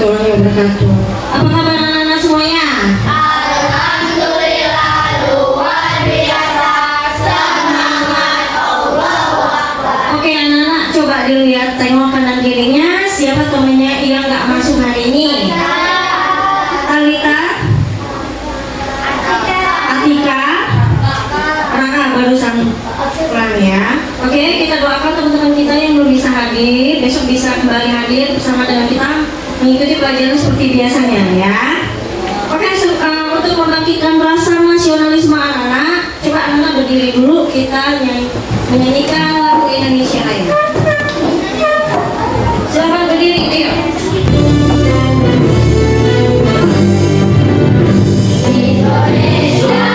warahmatullahi wabarakatuh. Apa kabar anak-anak semuanya? Alhamdulillah luar biasa, semangat Allahu Akbar. Oke anak-anak, coba dilihat, tengok kanan kirinya. Siapa temennya yang nggak masuk hari ini? Talita, Atika, Raka barusan pulang ya. Oke, kita doakan teman-teman kita yang belum bisa hadir, besok bisa kembali hadir bersama dengan kita mengikuti pelajaran seperti biasanya ya. Oke, untuk membangkitkan rasa nasionalisme anak-anak, coba anak-anak berdiri dulu, kita menyanyikan lagu Indonesia Raya. Silakan berdiri, ayo. Indonesia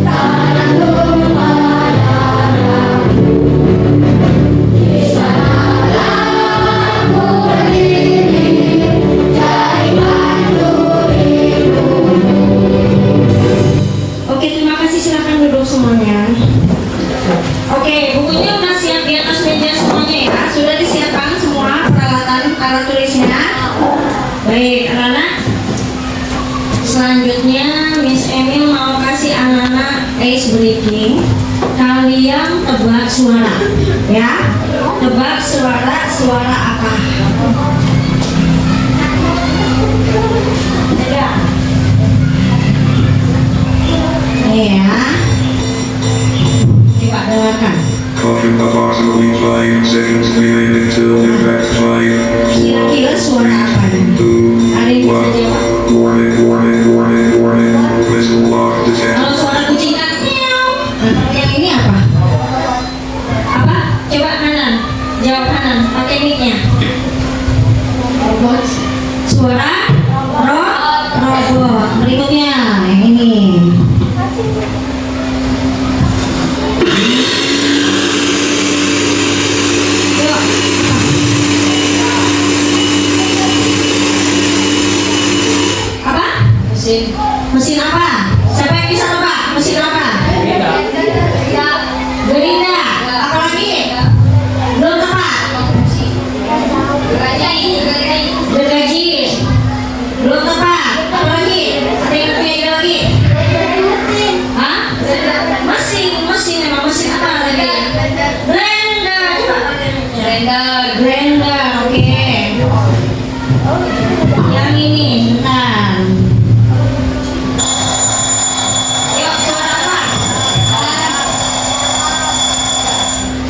tanah tumpah di sanalah berdiri jai mandirimu. Oke, terima kasih, silakan duduk semuanya. Oke, bukunya udah siap di atas meja semuanya ya. Sudah disiapkan semua peralatan alat tulisnya. Baik, anak-anak. Selanjutnya Miss Emil mau kasih anak-anak ice breaking. Kalian tebak suara, ya. Tebak suara apa? Ya. Iya. Coba dengarkan. Coffin approximately 5 seconds behind until impact 5, Kira-kira suara apa nih? 2, Ada yang bisa 1. jawab? Warning. Whistle lock detected. Kalau suara kucing kan meow. Yang ini apa? Apa? Coba kanan. Jawab kanan. Pakai mic-nya. Robot. Suara robot. Berikutnya yang ini. Yuk. Apa? Mesin apa? Siapa yang bisa tebak? Mesin apa? Gerinda. Apa lagi? Belum tepat. Gergaji. Belum tepat. Apa lagi? Ada yang punya ide lagi? Hah? Mesin emang mesin apa lagi? Blender. Coba pakai mic-nya. Blender. Oke. Yang ini, bentar. Yuk, suara apa?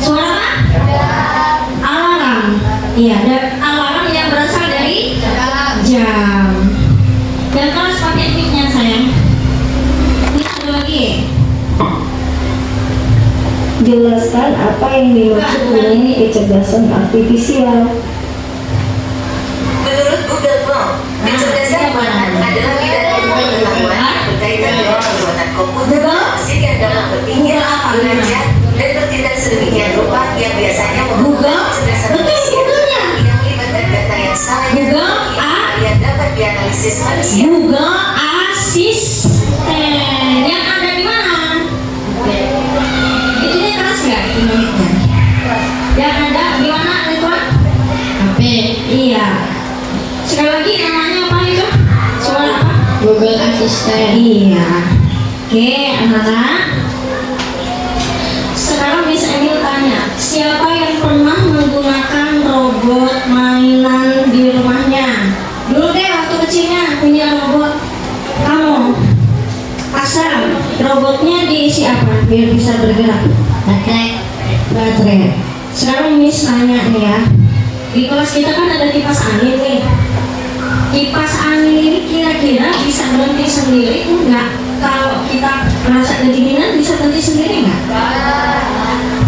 Suara apa? Alarm. Iya, dan alarm yang berasal dari jam. Dan terus pakai mic-nya sayang. Ini ada lagi. Jelaskan apa yang dimaksud dengan kecerdasan artifisial. Menurut Google Chrome, kecerdasan buatan adalah bidang ilmu pengetahuan yang berkaitan dengan pembuatan komputer mesin yang dalam berpikir, belajar, dan bertindak sedemikian rupa yang biasanya membutuhkan kecerdasan artifisial yang melibatkan data yang salah yang dapat dianalisis manusia. Google Assistant yang ada di mana? Itu dia keras nggak mic-nya? Yang ada di mana Ridwan? HP. Iya. Sekali lagi namanya apa itu? Suara apa? Google Assistant. Iya. Oke, anak-anak. Sekarang Miss Emil tanya, siapa yang pernah menggunakan robot mainan di rumahnya? Dulu deh waktu kecilnya punya robot. Kamu? Asal robotnya diisi apa biar bisa bergerak? Baterai. Sekarang Miss tanya nih ya. Di kelas kita kan ada kipas angin nih. Kipas angin ini kira-kira bisa berhenti sendiri enggak? Kalau kita merasa kedinginan bisa berhenti sendiri enggak?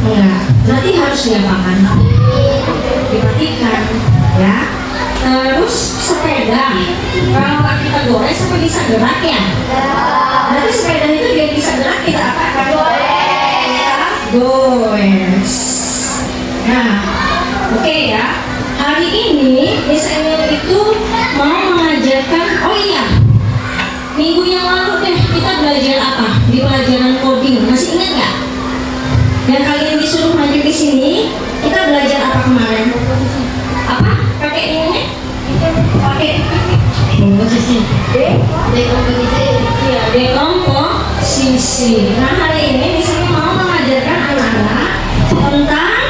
Enggak. Berarti harus diapakan? Dimatikan, ya. Terus sepeda, kalau nggak kita gores apa bisa gerak ya? Berarti sepeda itu dia bisa gerak, kita apakan? Goes. Nah, oke ya. Hari ini Miss Emil itu mau mengajarkan, oh iya, minggu yang lalu deh kita belajar apa di pelajaran coding, masih ingat nggak? Dan kalian disuruh maju di sini, kita belajar apa kemarin? Apa? dekomposisi. Iya, dekomposisi. Nah, hari ini di sini mau mengajarkan anak-anak tentang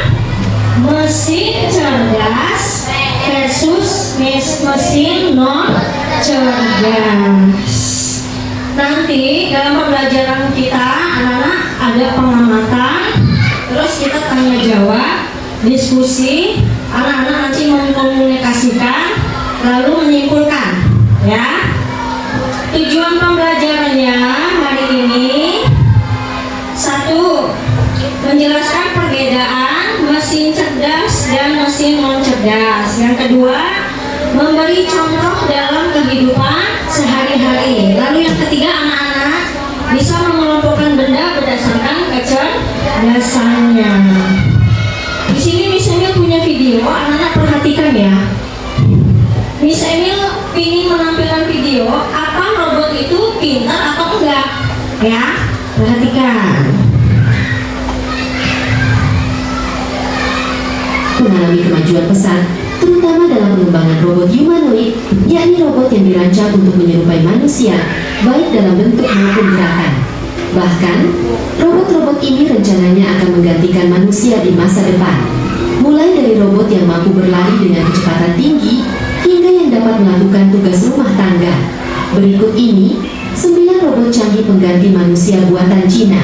mesin cerdas versus mesin non cerdas. Nanti dalam pembelajaran kita anak-anak ada pengamatan, terus kita tanya jawab, diskusi, anak-anak nanti mengkomunikasikan, lalu menyimpulkan, ya. Tujuan pembelajarannya hari ini, satu, menjelaskan perbedaan mesin cerdas dan mesin non cerdas. Yang kedua, memberi contoh dalam kehidupan sehari-hari. Lalu yang ketiga, anak-anak bisa mengelompokkan benda berdasarkan kecerdasannya. Di sini Miss Emil punya video, anak-anak perhatikan ya. Miss Emil ingin menampilkan video apa robot itu pintar atau enggak, ya. Perhatikan. Mengalami kemajuan pesat, terutama dalam pengembangan robot humanoid, yakni robot yang dirancang untuk menyerupai manusia, baik dalam bentuk maupun gerakan. Bahkan, robot-robot ini rencananya akan menggantikan manusia di masa depan. Mulai dari robot yang mampu berlari dengan kecepatan tinggi, hingga yang dapat melakukan tugas rumah tangga. Berikut ini, 9 robot canggih pengganti manusia buatan Cina.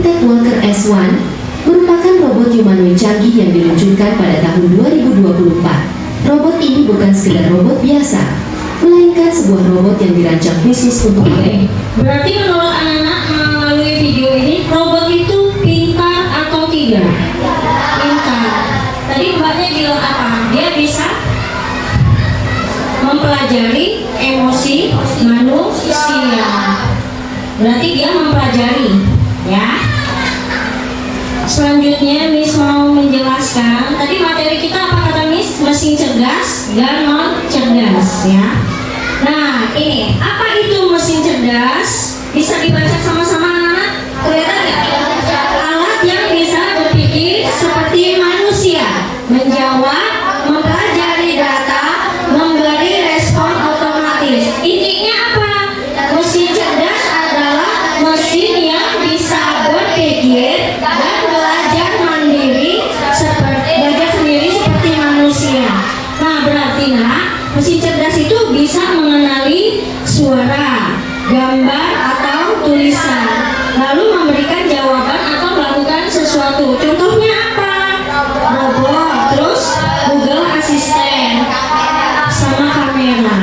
Tech Walker S1 merupakan robot humanoid canggih yang diluncurkan pada tahun 2024. Robot ini bukan sekedar robot biasa, melainkan sebuah robot yang dirancang khusus untuk Berarti menurut anak-anak melalui video ini, robot itu pintar atau tidak? Pintar. Tadi mbaknya bilang apa? Dia bisa mempelajari emosi manusia. Berarti dia mempelajari, ya. Selanjutnya Miss mau menjelaskan, tadi materi kita apa kata Miss? Mesin cerdas dan non cerdas, ya. Nah, ini apa itu mesin cerdas? Bisa dibaca sama-sama anak-anak? Kelihatan nggak? Alat yang bisa berpikir seperti manusia, menjawab, mempelajari data, memberi respon otomatis. Intinya apa? Mesin cerdas adalah mesin yang bisa berpikir dan belajar sendiri seperti manusia. Nah, berarti nak, mesin cerdas itu bisa mengenali suara, gambar atau tulisan, lalu memberikan jawaban atau melakukan sesuatu. Contohnya apa? Robot, terus Google Assistant, sama kamera.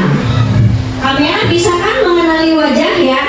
Kamera bisa kan mengenali wajah ya.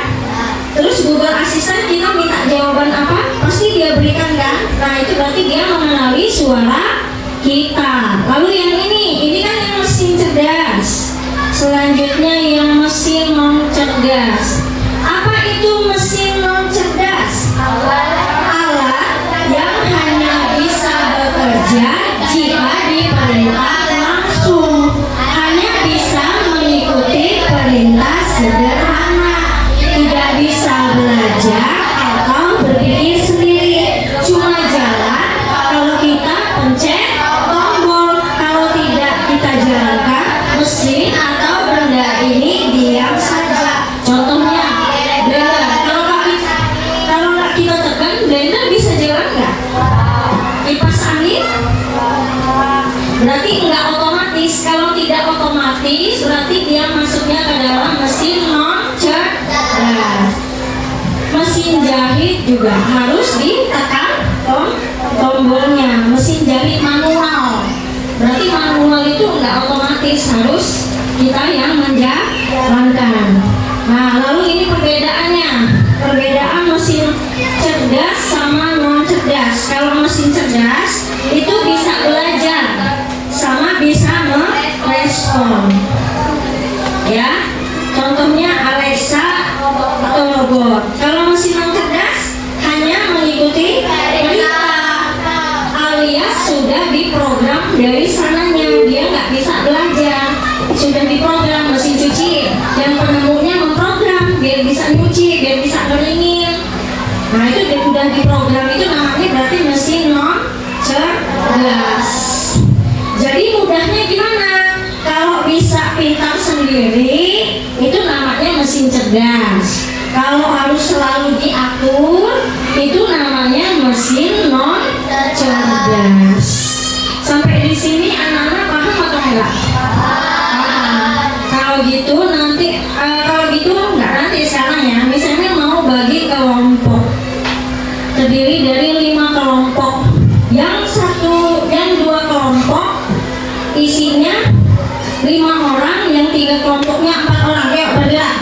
Terus Google Assistant kita minta jawaban apa, pasti dia berikan kan? Nah, itu berarti dia mengenali suara kita. Lalu yang ini kan yang mesin cerdas. Selanjutnya yang mesin non cerdas. Apa itu mesin non cerdas? Alat yang hanya bisa bekerja jika diperintah langsung, hanya bisa mengikuti perintah sederhana, tidak bisa belajar atau berpikir sendiri, cuma jalan kalau kita pencet tombol, kalau tidak kita jalankan mesin atau benda ini diam saja. Contohnya blender, kalau nggak kita tekan blender bisa jalan nggak? Kipas angin berarti nggak otomatis. Kalau tidak otomatis berarti dia masuknya ke dalam mesin non cerdas. Mesin jahit juga harus ditekan tombolnya. Mesin jahit manual, berarti manual itu nggak otomatis, harus kita yang menjalankan. Nah, lalu ini perbedaannya, perbedaan mesin cerdas sama non cerdas. Kalau mesin cerdas itu bisa belajar sama bisa merespon, ya. Contohnya Alexa atau robot. Kalau mesin non cerdas hanya mengikuti perintah, alias sudah diprogram dari sananya, dia nggak bisa belajar, sudah diprogram. Mesin cuci yang penemunya memprogram biar bisa nyuci, biar bisa ngeringin. Nah, itu sudah diprogram, itu namanya berarti mesin non cerdas. Jadi mudahnya gimana? Kalau bisa cerdas. Kalau harus selalu diatur, itu namanya mesin non cerdas. Sampai di sini anak-anak paham atau enggak? Paham. Kalau gitu nanti, enggak nanti sekarang ya. Misalnya mau bagi kelompok, terdiri dari 5 kelompok. Yang 2 kelompok isinya 5 orang, yang 3 kelompoknya 4 orang. Yuk bergerak.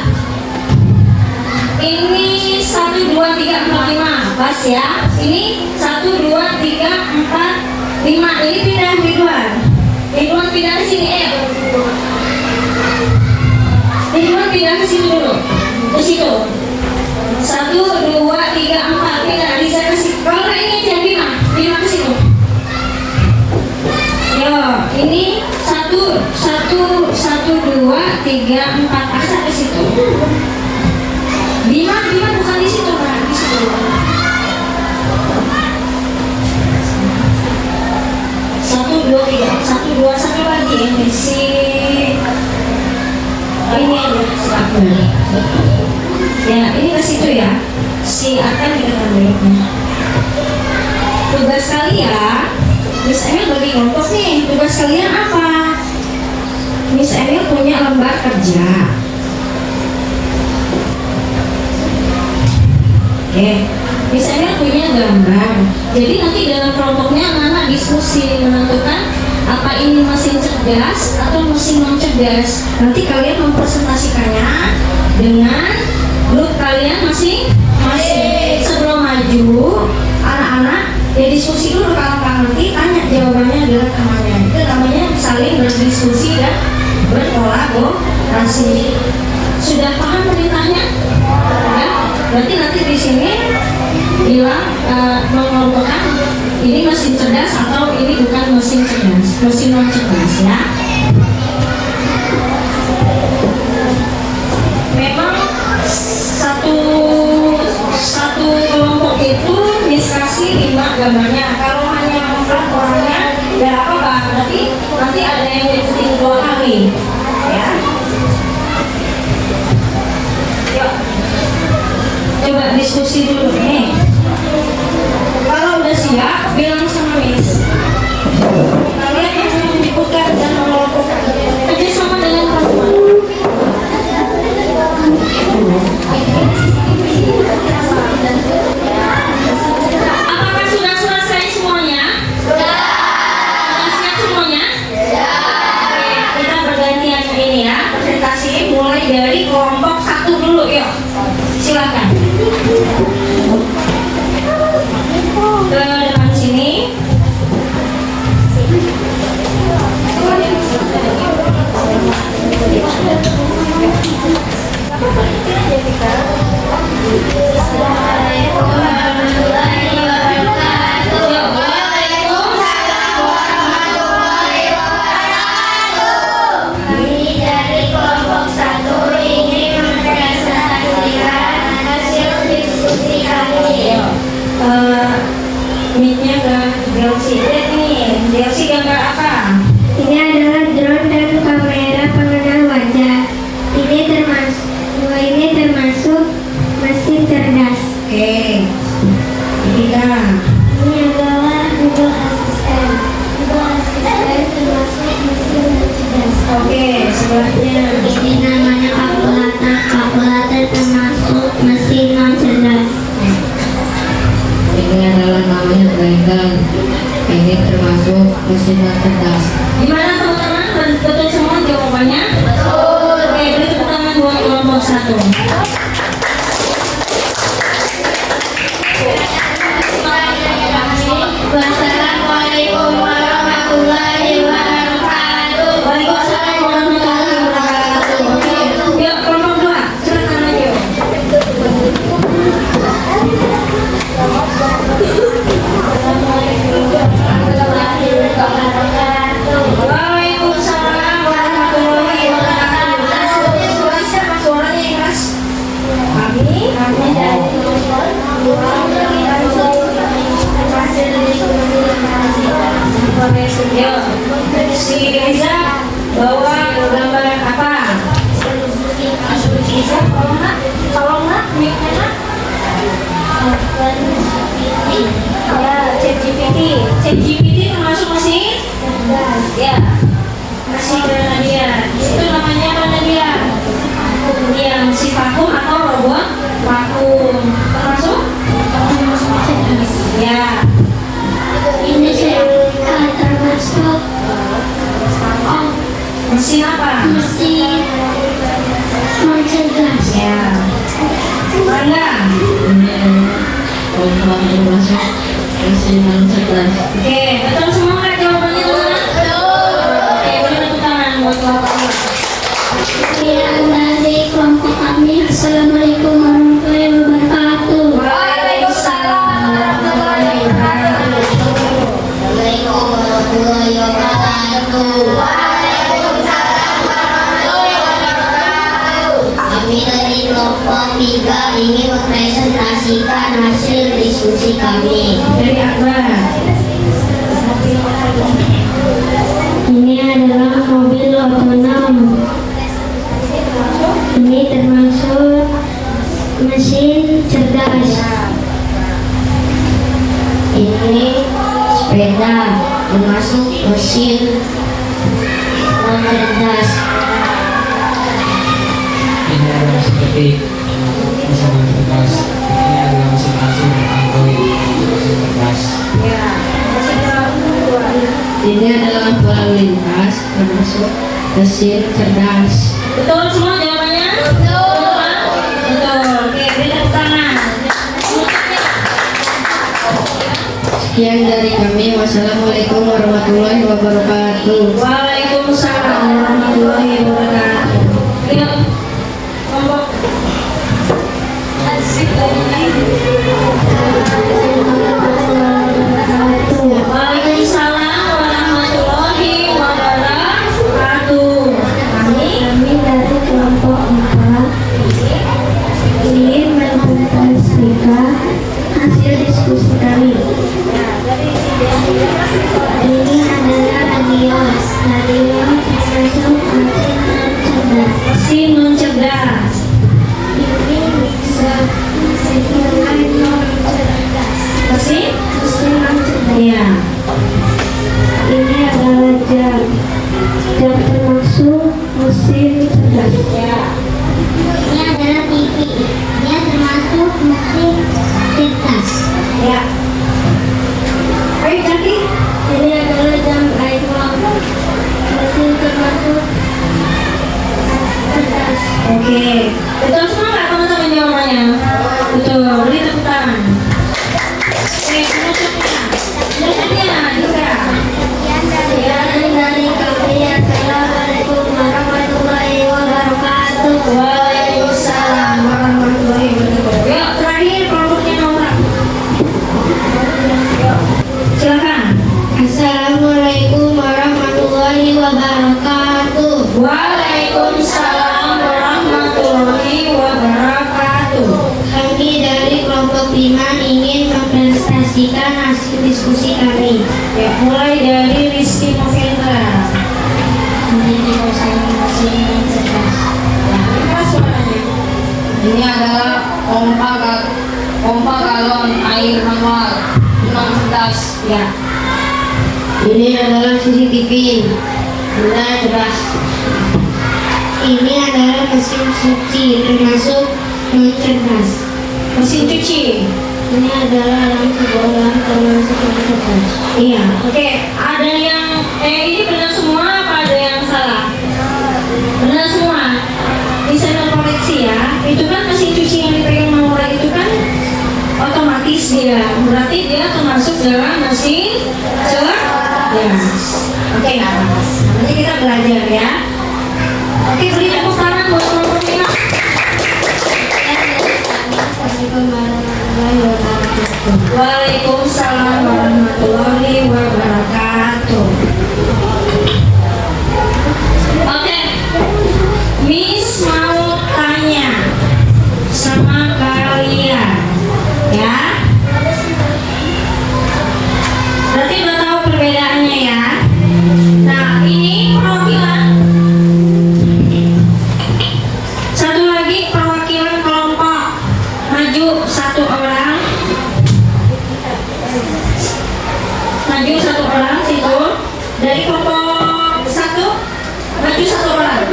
Ini 1, 2, 3, 4, 5. Pas ya. Ini 1, 2, 3, 4, 5. Ini pindah Ridwan. Ridwan pindah ke sini. Ridwan pindah ke situ dulu. Ke situ. 1, 2, 3, 4. Pindah. Bisa ke situ. Kalau nggak ini aja 5. 5 ke situ. Yo, ini 1, 2, 3, 4. Asa ke situ. 5 bukan di situ, Pak. Di situ. 1, 2, 3. 1, 2, 1 lagi. Ini si ini sebabnya. Ya, ini ke situ ya. Si akan dikatakan baiknya. Tugas kalian, Miss Emil bagi kelompok nih. Tugas kalian apa? Miss Emil punya lembar kerja. Oke, Miss Emil punya gambar. Jadi nanti dalam kelompoknya anak-anak diskusi menentukan apa ini mesin cerdas atau mesin non cerdas. Nanti kalian mempresentasikannya dengan grup kalian masing-masing. Sebelum maju, anak-anak ya diskusi dulu. Kalau nggak ngerti, tanya jawabannya adalah temannya. Itu namanya saling berdiskusi dan berkolaborasi. Sudah paham perintahnya? Ya, berarti nanti di sini bilang mengelompokkan ini mesin cerdas atau ini bukan mesin cerdas, mesin non cerdas ya. Memang satu kelompok itu diskusi 5 gambarnya. Kalau hanya 4 orangnya, ya apa-apa. Berarti nanti ada yang diikutin 2 kali ya. Yuk, coba diskusi dulu nih. Kalau udah siap, bilang sama Miss. Kalian yang menyebutkan dan mengelompokkan kerja sama dengan teman-teman. Apakah sudah selesai semuanya? Sudah. Siap semuanya? Oke, kita bergantian ini ya. Presentasi mulai dari kelompok 1 dulu, yuk. Silakan. Ke depan sini. Kami dari kelompok 1 ingin mempresentasikan hasil diskusi kami. Mic-nya ke Delsi. Lihat nih, Delsi gambar apa? Ini adalah drone dan kamera pengenal wajah. Ini termasuk mesin cerdas. Oke. Tiga. Ini adalah Google Assistant. Google Assistant termasuk mesin cerdas. Oke, sebelahnya. Ini namanya kalkulator. Kalkulator termasuk mesin non cerdas. Ini adalah namanya blender. Ini termasuk mesin non cerdas. Gimana teman-teman? Betul semua jawabannya? Betul. Oke, beri tepuk tangan buat kelompok 1. Wassalamualaikum warahmatullahi wabarakatuh. Waalaikumsalam warahmatullahi wabarakatuh. Yuk, kelompok 2, silakan maju. Waalaikumsalam warahmatullahi wabarakatuh. Suara siapa? Suaranya yang keras. Kami dari Yuk, si Reza bawa gambar apa? Reza, kalau enggak Ya, ChatGPT termasuk mesin? Ya, mesin Nadia. Itu namanya apa Nadia? Yang si vakum atau robot vakum termasuk? Ya. Ini termasuk Mesin apa? mesin mencegah. Ya. Bangga. Pompa termasuk mesin cerdas. Oke, betul semua nggak jawabannya teman-teman? Oke, boleh tepuk tangan buat kelompoknya. Yang dari kelompok kami, Assalamualaikum warahmatullahi wabarakatuh. Waalaikumsalam warahmatullahi wabarakatuh. Assalamualaikum warahmatullahi wabarakatuh. Kami dari kelompok 3 ingin mempresentasikan hasil diskusi kami. Dari Akbar. Ini adalah mobil otonom. Ini termasuk mesin cerdas. Ini sepeda termasuk mesin cerdas. Ini adalah seperti mesin cerdas. Ini adalah mesin Android, mesin cerdas. Ya. Ini adalah bola lintas termasuk mesin cerdas. Betul semua jawabannya? Betul. Betul. Oke, beri tepuk tangan. Sekian dari kami. Wassalamualaikum warahmatullahi wabarakatuh. Waalaikumsalam warahmatullahi wabarakatuh. Yuk, kelompok. Asik Waalaikumsalam warahmatullahi wabarakatuh. Kami dari kelompok 4 ingin mempresentasikan hasil diskusi kami. Ini adalah radio termasuk mesin Mesin cerdas. non cerdas. Ini bisa menggunakan non cerdas. Mesin? Mesin non cerdas. Iya. Ini adalah jam termasuk mesin cerdas. Ini adalah TV. Dia termasuk mesin cerdas. Ya. Ayo cantik. Ini adalah jam iPhone. Mesin termasuk cerdas. Oke. Betul semua nggak teman-teman jawabannya? Betul. Beri tepuk tangan. Oke, penutupnya. Penutupnya juga. Sekian dari kami. Assalamualaikum warahmatullahi wabarakatuh. Waalaikumsalam warahmatullahi wabarakatuh. Yuk, terakhir kelompoknya Nora. Yuk, silakan. Assalamualaikum warahmatullahi wabarakatuh. Waalaikumsalam warahmatullahi wabarakatuh. Kami dari kelompok 5 ingin mempresentasikan hasil diskusi kami. Ya, mulai dari Rizky Novendra. Ini mesin cerdas. Ya, apa suaranya? Ini adalah pompa galon air manual non cerdas. Ya. Ini adalah CCTV. Benda cerdas. Ini adalah mesin cuci termasuk non cerdas. Mesin cuci. Ini adalah lampu bola termasuk non cerdas. Iya. Oke, ada yang ini benar semua apa ada yang salah? Benar semua. Bisa terkoreksi ya. Itu kan mesin cuci yang dipegang Maura itu kan otomatis dia. Berarti dia termasuk dalam mesin cerdas. Oke, nggak apa-apa. Nanti kita belajar ya. Oke, beri tepuk tangan buat kelompoknya. Waalaikumsalam warahmatullahi wabarakatuh. Oke, Miss mau tanya sama kalian, ya. Berarti udah tahu perbedaannya ya. Nah, ini perwakilan. Satu lagi perwakilan kelompok. Maju satu orang. Dari kelompok 1 maju 1 orang.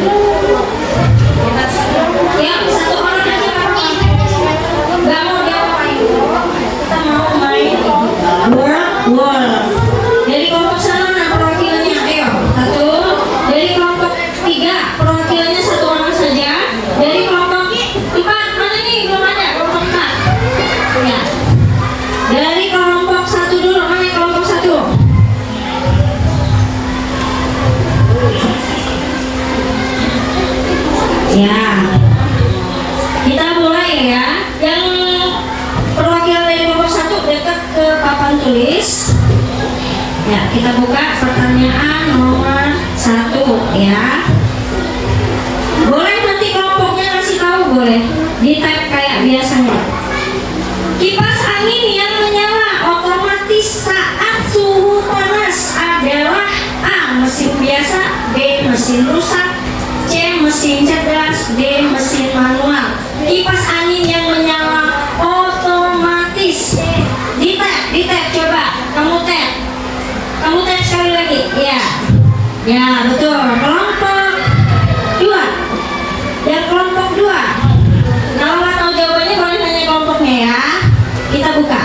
Ya, 1 orang aja Pak. Gak mau diapain. Kita mau main wall. Dari kelompok sana perwakilannya, ayo. 1. Dari kelompok 3 perwakilannya 1 orang saja. Dari kelompok 4 mana nih? Belum ada kelompok 4. Ya. Dari kelompok 1 dulu, mana kelompok 1? Ya, kita mulai ya. Yang perwakilan dari kelompok 1 dekat ke papan tulis. Ya, kita buka pertanyaan nomor 1 ya. Boleh nanti kelompoknya kasih tahu, boleh di type kayak biasanya. Kipas angin yang menyala otomatis saat suhu panas adalah A. Mesin biasa, B. Mesin rusak, C. Mesin cerdas, D. Mesin manual. Kipas angin yang menyala otomatis. Di tab coba. Kamu tab sekali lagi. Ya betul. Kelompok 2. Yang kelompok 2. Kalau nggak tahu jawabannya boleh nanya kelompoknya ya. Kita buka.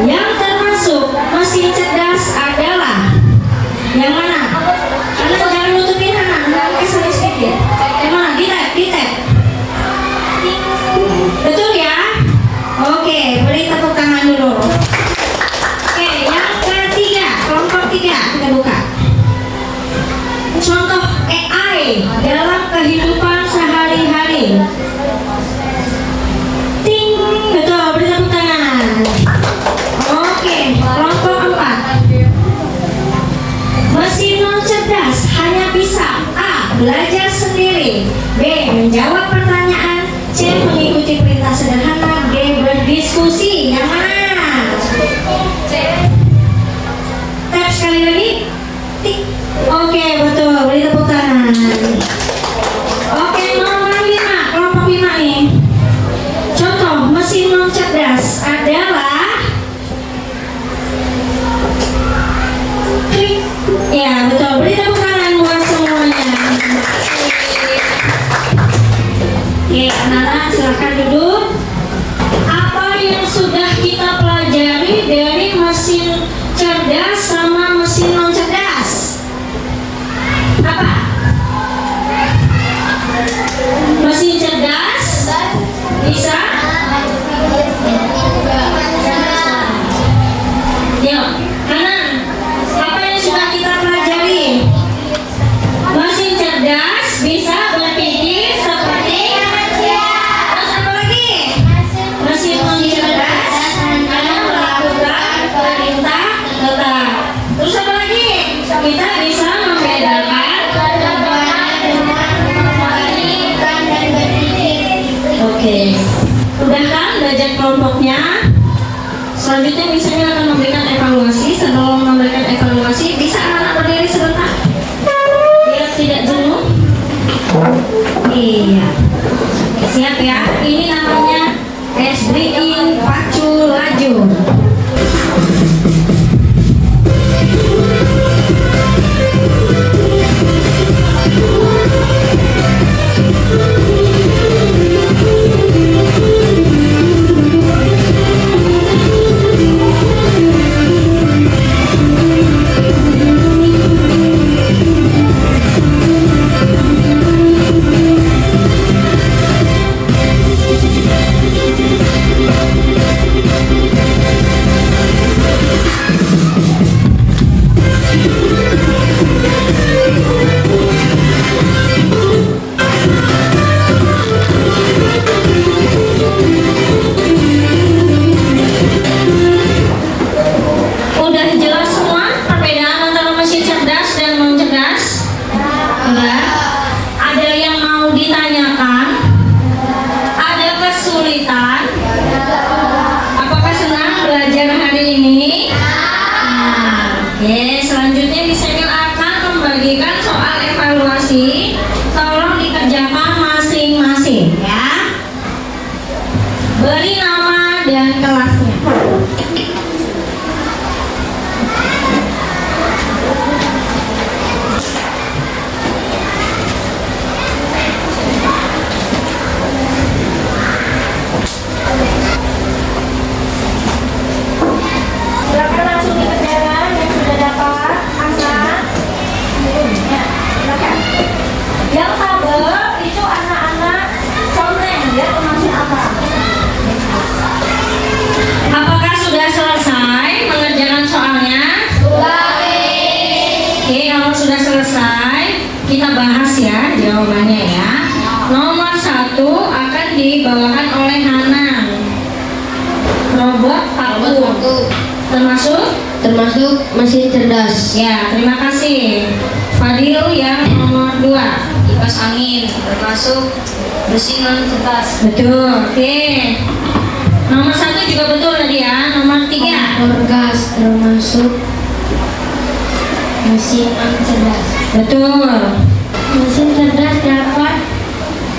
Yang termasuk mesin cerdas adalah yang mana? Karena jangan nutupin anak, nanti sedikit. Yang mana? Di tab. Betul ya? Oke, beri tepuk tangan dulu. Oke, yang ketiga, kelompok 3 kita buka. Contoh AI dalam kehidupan sehari-hari. Ting, betul, beri tepuk tangan. Oke, kelompok 4. Mesin non cerdas hanya bisa A. Belajar sendiri, B. Menjawab pertanyaan, C. Mengikuti perintah sederhana, D. Berdiskusi. Yang mana? Tab sekali lagi. Tik. Oke, betul, beri tepuk tangan. Oke, nomor 5, kelompok 5 nih. Contoh mesin non cerdas adalah klik. Ya betul, beri tepuk tangan buat semuanya. Oke, anak-anak silahkan duduk. Apa yang sudah kita pelajari dari mesin cerdas sama mesin non cerdas? Apa? Mesin cerdas bisa? Yuk, kanan. Apa yang sudah kita pelajari? Mesin cerdas bisa berpikir seperti manusia. Terus apa lagi? Mesin non cerdas hanya melakukan perintah tetap. Terus apa lagi? Kita bisa membedakan Oke, udah kan belajar kelompoknya? Selanjutnya misalnya akan memberikan evaluasi. Sebelum memberikan evaluasi, bisa anak-anak berdiri sebentar biar tidak jenuh. Iya, siap ya. Ini namanya SBI pacu laju. kalau sudah selesai, kita bahas ya jawabannya ya. Nomor 1 akan dibawakan oleh Hana. Robot vakum. Termasuk mesin cerdas. Ya, terima kasih. Fadil yang nomor 2. Kipas angin termasuk mesin non cerdas. Betul, oke. Nomor 1 juga betul tadi ya. Nomor 3. Kompor gas termasuk mesin non cerdas. Betul. Mesin cerdas dapat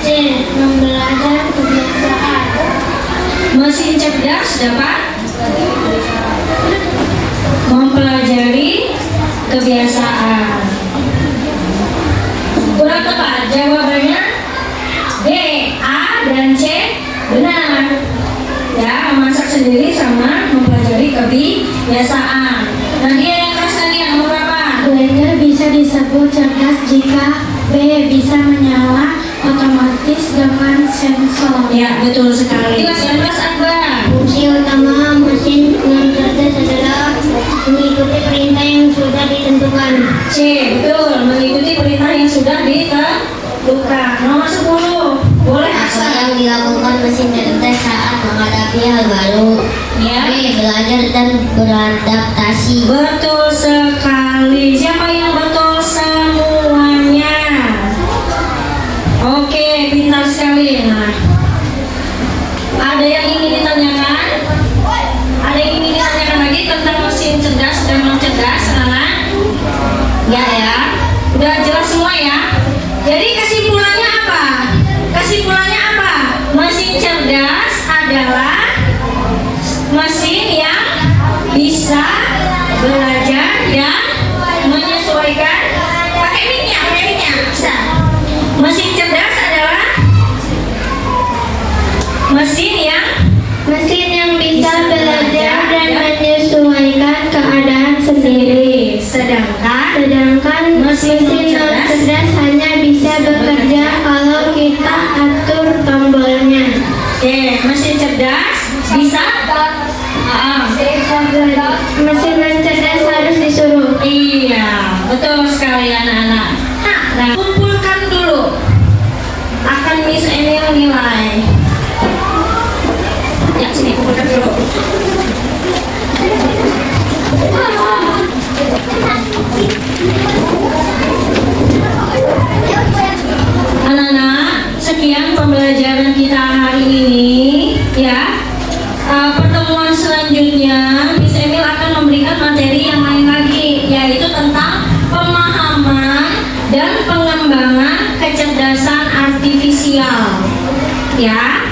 C. Membelajar kebiasaan. Mesin cerdas dapat mempelajari kebiasaan. Kurang tepat jawabannya B, A dan C benar. Ya, memasak sendiri sama mempelajari kebiasaan. Nah, dia yang kelas tadi yang nomor berapa? Blender bisa disebut cerdas jika B. bisa menyala otomatis dengan sensor. Ya, betul sekali. Kelas 19 Akbar. Fungsi utama mesin non cerdas adalah mengikuti perintah yang sudah ditentukan. C, betul, mengikuti perintah yang sudah ditentukan. Nomor 10 boleh Apa asal. yang dilakukan mesin cerdas saat menghadapi hal baru? Ya. B. Belajar dan beradaptasi. Betul sekali. Siapa yang betul semuanya? Oke, pintar sekali. Nah, ada yang ingin ditanyakan? Ada yang ingin ditanyakan lagi tentang mesin cerdas dan non cerdas, anak-anak? Ya ya, udah jelas semua ya. Jadi kesimpulannya apa? Kesimpulannya apa? Mesin cerdas adalah mesin yang bisa belajar dan menyesuaikan. Pakai mic-nya bisa. Mesin cerdas adalah mesin yang bisa belajar dan menyesuaikan keadaan sendiri. Sedangkan mesin non cerdas hanya bisa bekerja kalau kita atur tombolnya. Oke, mesin cerdas bisa. Mesin non cerdas harus disuruh. Iya, betul sekali anak-anak. Nah, kumpulkan dulu. Akan Miss Emil nilai. Ya, sini kumpulkan dulu. Anak-anak, sekian pembelajaran kita hari ini ya. Pertemuan selanjutnya Miss Emil akan memberikan materi yang lain lagi, yaitu tentang pemahaman dan pengembangan kecerdasan artifisial ya.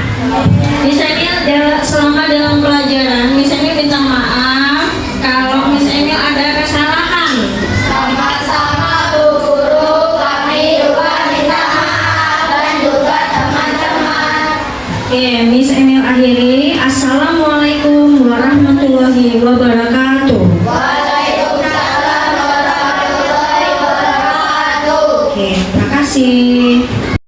Miss Emil selama dalam pelajaran Miss Emil minta maaf kalau Miss Emil ada kesalahan. Sama-sama Bu Guru, kami juga minta maaf dan juga teman-teman. Oke, Miss Emil akhiri. Assalamualaikum warahmatullahi wabarakatuh. Waalaikumsalam warahmatullahi wabarakatuh. Oke, terima kasih.